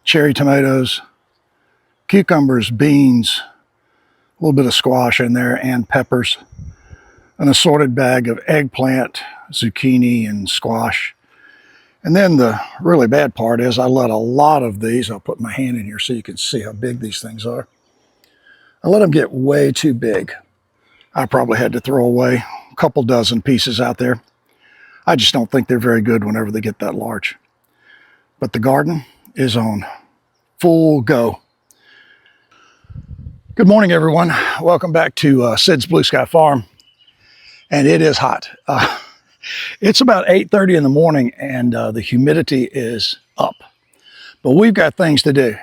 cherry tomatoes, cucumbers, beans, a little bit of squash in there, and peppers. An assorted bag of eggplant, zucchini, and squash. And then the really bad part is I let a lot of these, I'll put my hand in here so you can see how big these things are. I let them get way too big. I probably had to throw away a couple dozen pieces out there. I just don't think they're very good whenever they get that large. But the garden is on full go. Good morning, everyone. Welcome back to Sid's Blue Sky Farm. And it is hot. It's about 8:30 in the morning and the humidity is up. But we've got things to do.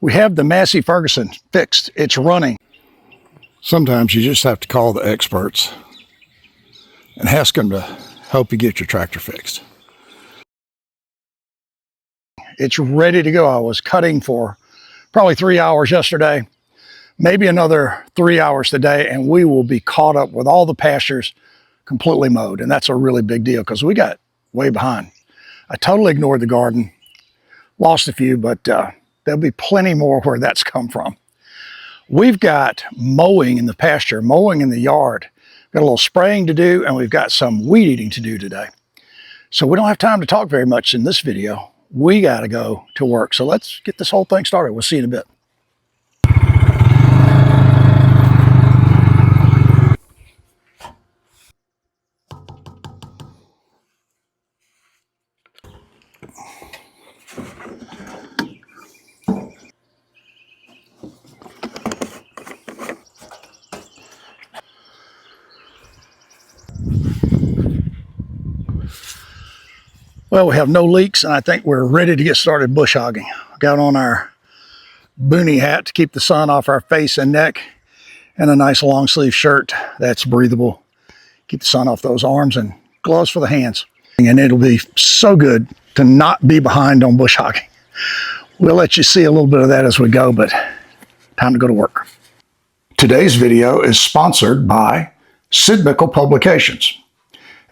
We have the Massey Ferguson fixed. It's running. Sometimes you just have to call the experts and ask them to help you get your tractor fixed. It's ready to go. I was cutting for probably 3 hours yesterday, maybe another 3 hours today, and we will be caught up with all the pastures completely mowed. And that's a really big deal because we got way behind. I totally ignored the garden, lost a few, but there'll be plenty more where that's come from. We've got mowing in the pasture, mowing in the yard. Got a little spraying to do, and we've got some weed eating to do today. So we don't have time to talk very much in this video. We got to go to work. So let's get this whole thing started. We'll see you in a bit. Well, we have no leaks, and I think we're ready to get started bush hogging. Got on our boonie hat to keep the sun off our face and neck, and a nice long sleeve shirt that's breathable. Keep the sun off those arms, and gloves for the hands. And it'll be so good to not be behind on bush hogging. We'll let you see a little bit of that as we go, but time to go to work. Today's video is sponsored by Sid Mickle Publications.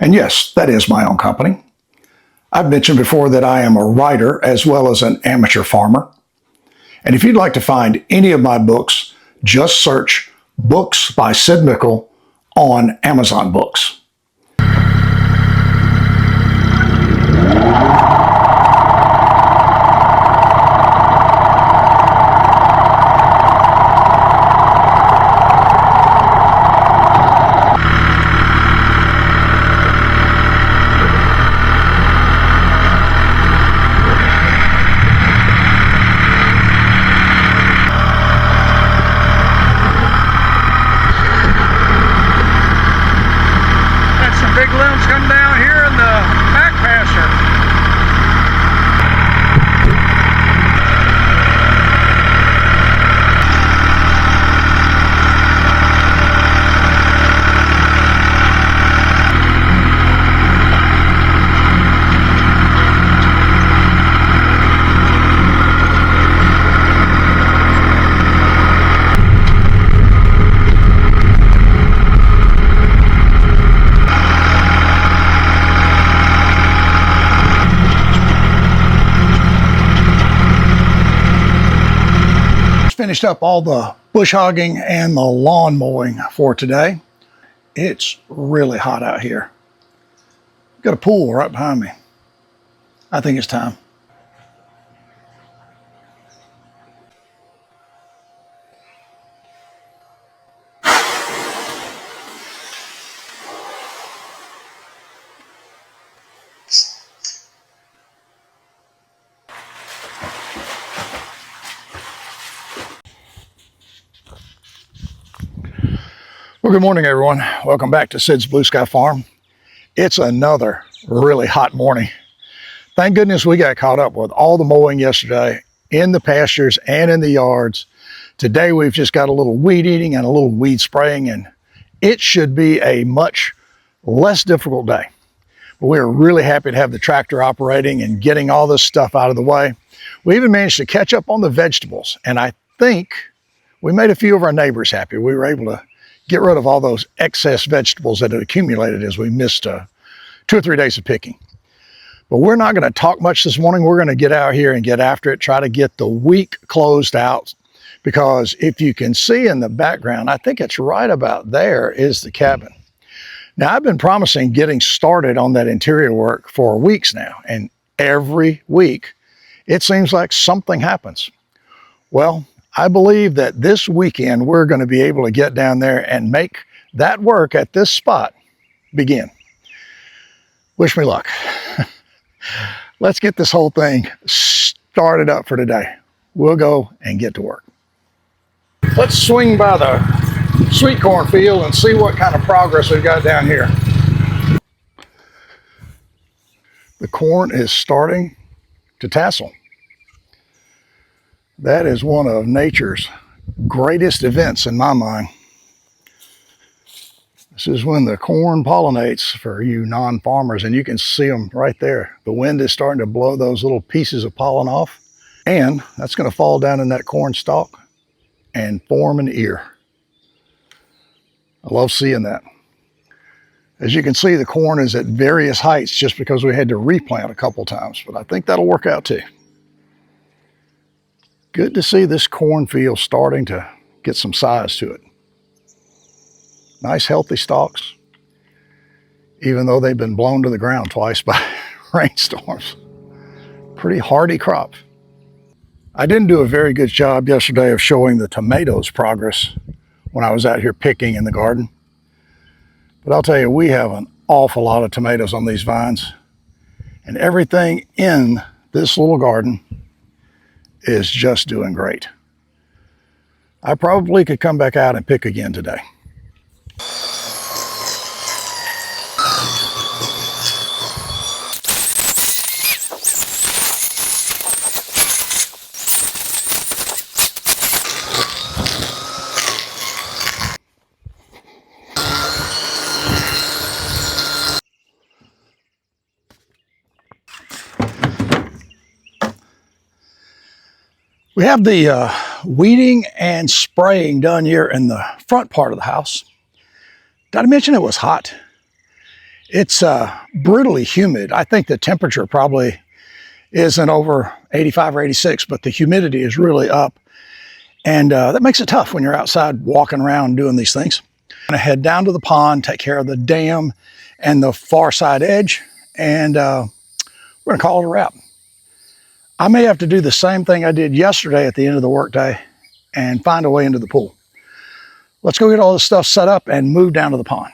And yes, that is my own company. I've mentioned before that I am a writer as well as an amateur farmer. And if you'd like to find any of my books, just search Books by Sid Mickle on Amazon Books. Come down here in the back pasture. Finished up all the bush hogging and the lawn mowing for today. It's really hot out here. Got a pool right behind me. I think it's time. Well, good morning, everyone. Welcome back to Sid's Blue Sky Farm. It's another really hot morning. Thank goodness we got caught up with all the mowing yesterday in the pastures and in the yards. Today, we've just got a little weed eating and a little weed spraying, and it should be a much less difficult day. But we're really happy to have the tractor operating and getting all this stuff out of the way. We even managed to catch up on the vegetables, and I think we made a few of our neighbors happy. We were able to get rid of all those excess vegetables that had accumulated as we missed 2 or 3 days of picking. But we're not going to talk much this morning. We're going to get out here and get after it, try to get the week closed out. Because if you can see in the background, I think it's right about there is the cabin. Now, I've been promising getting started on that interior work for weeks now. And every week, it seems like something happens. Well, I believe that this weekend, we're going to be able to get down there and make that work at this spot begin. Wish me luck. Let's get this whole thing started up for today. We'll go and get to work. Let's swing by the sweet corn field and see what kind of progress we've got down here. The corn is starting to tassel. That is one of nature's greatest events in my mind. This is when the corn pollinates for you non-farmers, and you can see them right there. The wind is starting to blow those little pieces of pollen off, and that's going to fall down in that corn stalk and form an ear. I love seeing that. As you can see, the corn is at various heights just because we had to replant a couple times, but I think that'll work out too. Good to see this cornfield starting to get some size to it. Nice healthy stalks, even though they've been blown to the ground twice by rainstorms. Pretty hardy crop. I didn't do a very good job yesterday of showing the tomatoes' progress when I was out here picking in the garden. But I'll tell you, we have an awful lot of tomatoes on these vines, and everything in this little garden is just doing great. I probably could come back out and pick again today. We have the weeding and spraying done here in the front part of the house. Did I mention it was hot? It's brutally humid. I think the temperature probably isn't over 85 or 86, but the humidity is really up. And that makes it tough when you're outside walking around doing these things. I'm gonna head down to the pond, take care of the dam and the far side edge, and we're gonna call it a wrap. I may have to do the same thing I did yesterday at the end of the workday and find a way into the pool. Let's go get all this stuff set up and move down to the pond.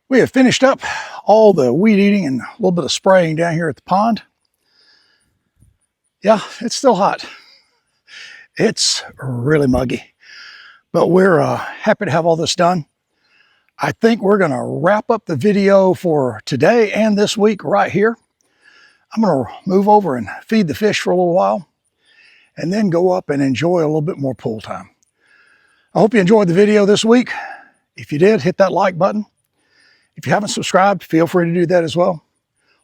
We have finished up all the weed eating and a little bit of spraying down here at the pond. Yeah, it's still hot. It's really muggy, but we're happy to have all this done. I think we're gonna wrap up the video for today and this week right here. I'm gonna move over and feed the fish for a little while and then go up and enjoy a little bit more pool time. I hope you enjoyed the video this week. If you did, hit that like button. If you haven't subscribed, feel free to do that as well.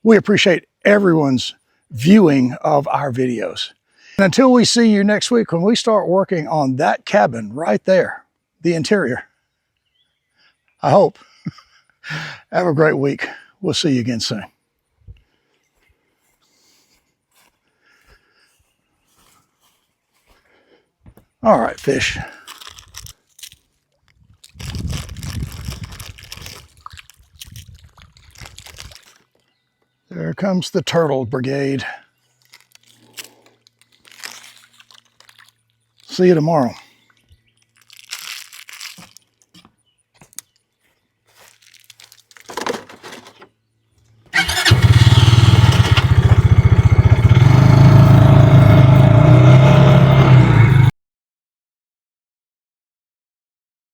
We appreciate everyone's viewing of our videos. And until we see you next week when we start working on that cabin right there, the interior, I hope. Have a great week. We'll see you again soon. All right, fish. There comes the turtle brigade. See you tomorrow.